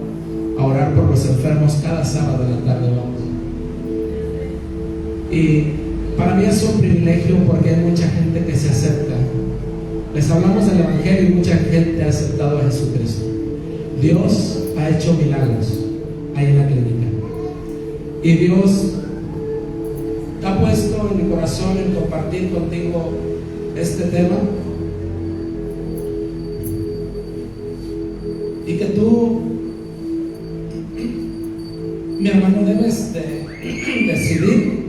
a orar por los enfermos cada sábado de la tarde. Vamos. Y para mí es un privilegio, porque hay mucha gente que se acerca. Les hablamos del evangelio y mucha gente ha aceptado a Jesucristo. Dios ha hecho milagros ahí en la clínica, y Dios ha puesto en mi corazón el compartir contigo este tema, y que tú, mi hermano, debes de decidir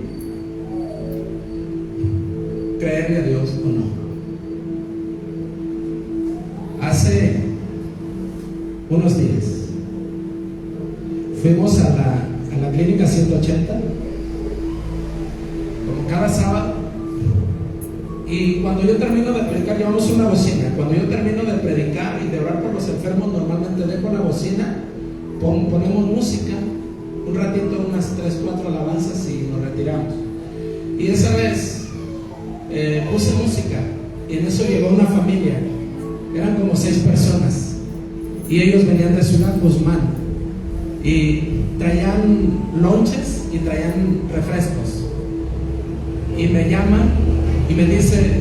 creerle a Dios o no. Hace unos días fuimos a la clínica 180, como cada sábado, y cuando yo termino de predicar, llevamos una bocina. Cuando yo termino de predicar y de orar por los enfermos, normalmente dejo la bocina, ponemos música, un ratito, unas 3-4 alabanzas, y nos retiramos. Y esa vez puse música, y en eso llegó una familia, eran como 6 personas, y ellos venían de Ciudad Guzmán, y traían lonches y traían refrescos, y me llaman y me dice: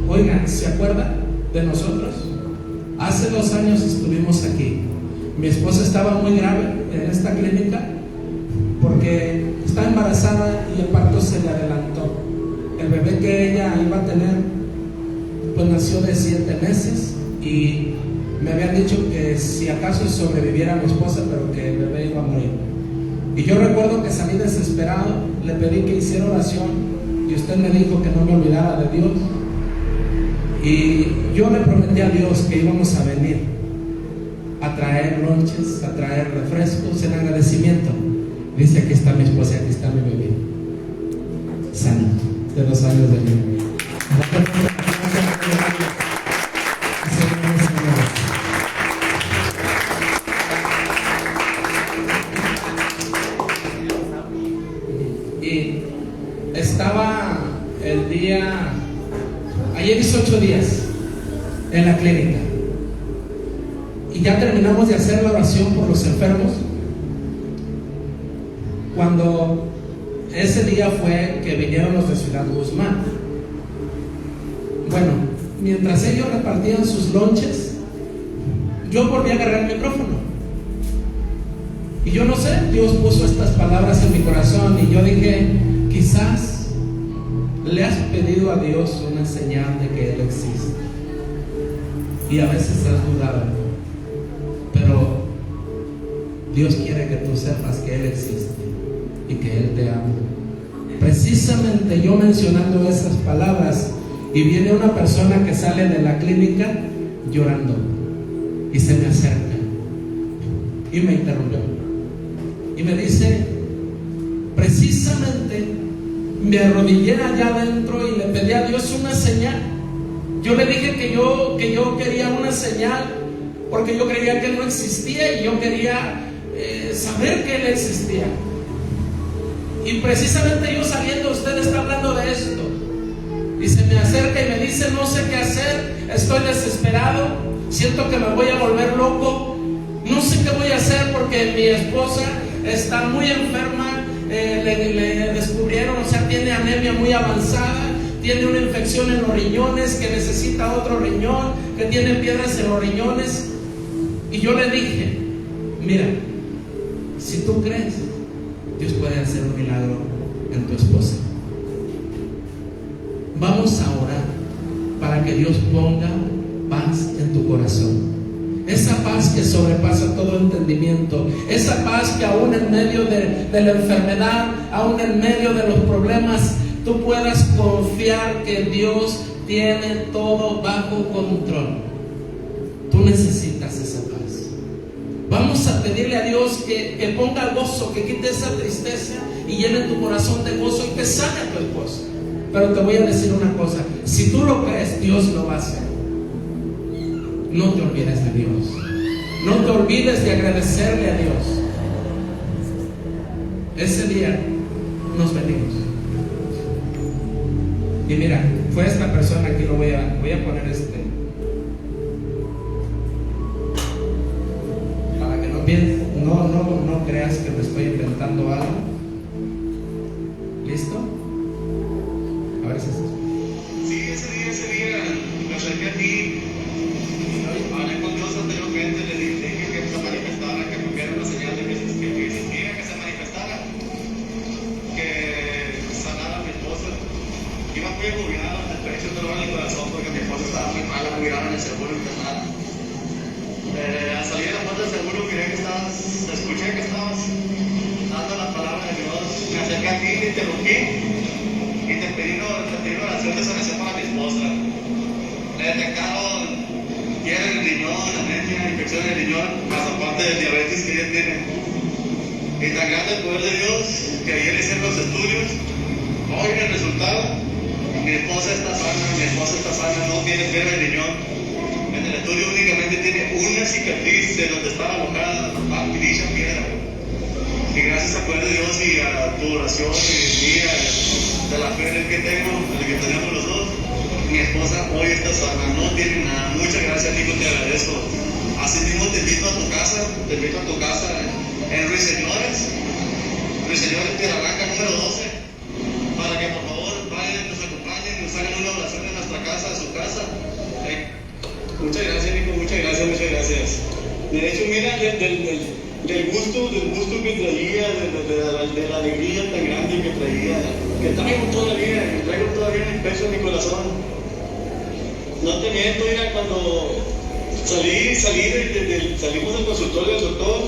oigan, ¿se acuerdan de nosotros? Hace 2 años estuvimos aquí. Mi esposa estaba muy grave en esta clínica porque estaba embarazada y el parto se le adelantó. El bebé que ella iba a tener pues nació de 7 meses, y me habían dicho que si acaso sobreviviera mi esposa, pero que el bebé iba a morir. Y yo recuerdo que salí desesperado, le pedí que hiciera oración, y usted me dijo que no me olvidara de Dios, y yo le prometí a Dios que íbamos a venir a traer lonches, a traer refrescos en agradecimiento. Dice: aquí está mi esposa, aquí está mi bebé sano de 2 años de vida. Y estaba el día, ayer hizo 8 días en la clínica, y ya terminamos de hacer la oración por los enfermos, cuando ese día fue que vinieron los de Ciudad Guzmán. Bueno, mientras ellos repartían sus lonches, yo volví a agarrar el micrófono. Y yo no sé, Dios puso estas palabras en mi corazón y yo dije: quizás le has pedido a Dios una señal de que Él existe. Y a veces has dudado, pero Dios quiere que tú sepas que Él existe y que Él te ama. Precisamente yo mencionando esas palabras, y viene una persona que sale de la clínica llorando y se me acerca y me interrumpió y me dice: precisamente me arrodillé allá adentro y le pedí a Dios una señal. Yo le dije que yo quería una señal porque yo creía que Él no existía y yo quería saber que Él existía. Y precisamente yo sabiendo, usted está hablando de esto, y se me acerca y me dice: no sé qué hacer, estoy desesperado, siento que me voy a volver loco, no sé qué voy a hacer porque mi esposa está muy enferma, le descubrieron, o sea, tiene anemia muy avanzada, tiene una infección en los riñones, que necesita otro riñón, que tiene piedras en los riñones. Y yo le dije: mira, si tú crees, Dios puede hacer un milagro en tu esposa. Vamos a orar para que Dios ponga paz en tu corazón. Esa paz que sobrepasa todo entendimiento. Esa paz que aún en medio de la enfermedad, aún en medio de los problemas, tú puedas confiar que Dios tiene todo bajo control. Tú necesitas esa paz. Vamos a pedirle a Dios que ponga gozo, que quite esa tristeza y llene tu corazón de gozo y que sane a tu esposa. Pero te voy a decir una cosa: si tú lo crees, Dios lo va a hacer. No te olvides de Dios. No te olvides de agradecerle a Dios. Ese día nos venimos. Y mira, fue esta persona, aquí lo voy a poner para que no pienses, no creas que me estoy inventando algo. ¿Listo? A ver si es eso. Sí, ese día me acerqué a ti, hablé con Dios anteriormente, le dije que se manifestara, que me diera una señal de que existía, que se manifestara, que sanara a mi esposa. Iba muy agobiado, el pecho dolor en el corazón porque mi esposa estaba muy mala, muy grave en el seguro internada. Al salir a la puerta del seguro escuché que estabas dando la palabra de Dios. Me acerqué a ti, te interrumpí y te pedí oración de sanación para mi esposa. Le detectaron piedra en el riñón, anemia, infección en el riñón, más aparte del diabetes que ella tiene. Y tan grande el poder de Dios que ayer hicieron los estudios. Hoy el resultado: mi esposa está sana, no tiene piedra en el riñón. En el estudio únicamente tiene una cicatriz de donde estaba alojada dicha piedra. Y gracias al poder de Dios y a tu oración y mía, de la fe que tengo, de que tenemos los dos, mi esposa hoy está sana, no tiene nada. Muchas gracias, Nico, te agradezco. Así mismo te invito a tu casa en Ruiseñores, Tierra Blanca número 12, para que por favor vayan, nos acompañen, nos hagan una oración en nuestra casa, a su casa. Muchas gracias, Nico, muchas gracias. De hecho, mira, del gusto que traía, de la alegría tan grande que traía, que traigo todavía en el pecho de mi corazón. No te miento, mira, cuando salimos del consultorio del doctor,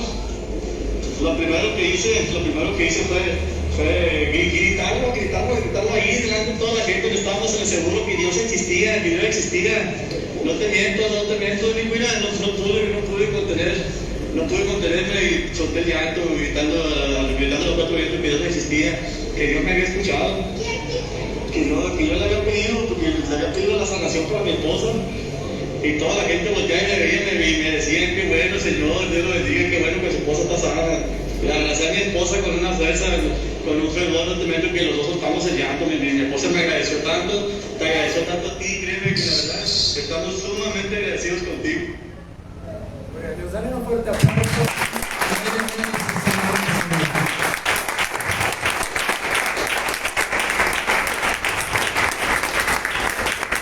lo primero que hice fue gritarlo ahí delante de toda la gente que estábamos en el seguro, que Dios existía. No te miento, mira, no pude contener no pude contenerme y solté el llanto, gritando los cuatro vientos que Dios no existía, que Dios me había escuchado, que yo le había pedido, porque le había pedido la sanación para mi esposa. Y toda la gente volteaba y me veía y me decían: qué bueno, Señor, Dios lo bendiga, qué bueno que su esposa está sana. La abracé a mi esposa con una fuerza, con un fervor tremendo, que los dos estamos en llanto. Mi esposa me agradeció tanto, te agradeció tanto a ti, créeme que la verdad estamos sumamente agradecidos contigo. Gloria a Dios, dale un fuerte aplauso.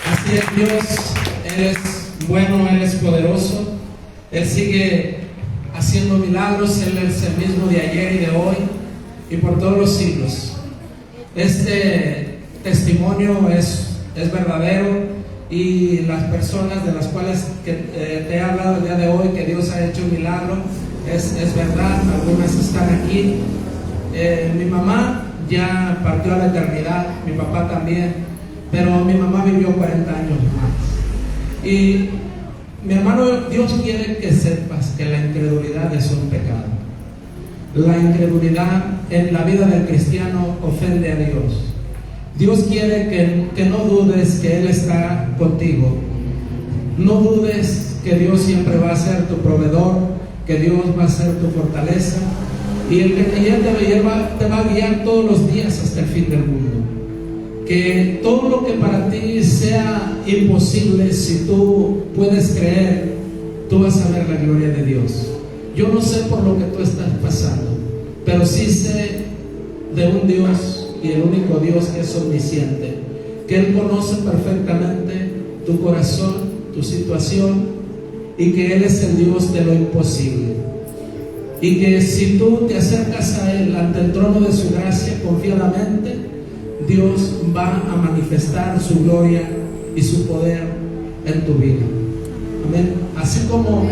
Así es, Dios, Él es bueno, Él es poderoso, Él sigue haciendo milagros, Él es el mismo de ayer y de hoy y por todos los siglos. Este testimonio es verdadero, y las personas de las cuales te he hablado el día de hoy, que Dios ha hecho un milagro, es verdad. Algunas están aquí. Mi mamá ya partió a la eternidad, mi papá también, pero mi mamá vivió 40 años más. Y mi hermano, Dios quiere que sepas que la incredulidad es un pecado. La incredulidad en la vida del cristiano ofende a Dios. Dios quiere que no dudes que Él está contigo. No dudes que Dios siempre va a ser tu proveedor, que Dios va a ser tu fortaleza, y Él te va a guiar todos los días hasta el fin del mundo. Que todo lo que para ti sea imposible, si tú puedes creer, tú vas a ver la gloria de Dios. Yo no sé por lo que tú estás pasando, pero sí sé de un Dios, y el único Dios que es omnisciente, que Él conoce perfectamente tu corazón, tu situación, y que Él es el Dios de lo imposible. Y que si tú te acercas a Él ante el trono de su gracia confiadamente, Dios va a manifestar su gloria y su poder en tu vida. Amén. Así como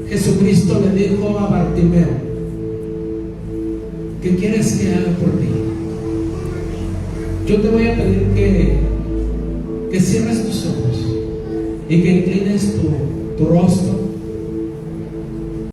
Jesucristo le dijo a Bartimeo: ¿qué quieres que haga por ti? Yo te voy a pedir que cierres tus ojos y que inclines tu rostro